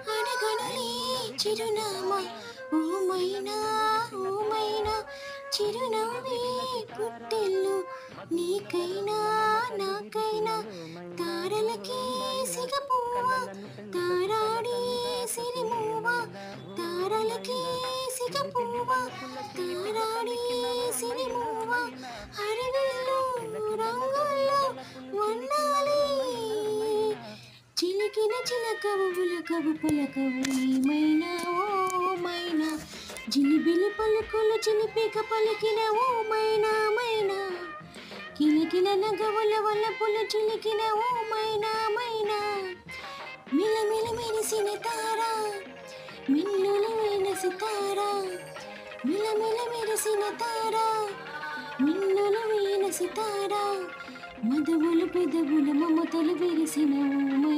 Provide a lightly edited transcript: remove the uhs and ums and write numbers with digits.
అడగనులే చిరునామా ఓమైనా ఓమైనా చిరునవ్వే పుట్టిల్లు నీకైనా నాకైనా తారలకే సిగపువ్వ తారాడే సిరిమువ్వ తారలకే సిగపువ్వ తారాడే సిరిమువ్వ హరివిల్లు రంగుల్లో వండాలి చిలికిన చిలకవు పులకవు పులకవు ఏమైనా ఓమైనా జిలిబిలి పలుకులు చిలిపిక పలికిన ఓమైనా మైనా కిలకిల నగవుల వలపులు చిలికిన ఓమైనా మైనా మిలమిల మెరిసిన తారా మిన్నులు వేన సితారా మిలమిల మెరిసిన తారా మిన్నులు వేన సితారా మధువులు పెదవుల మమతలు విరిసిన ఓమైనా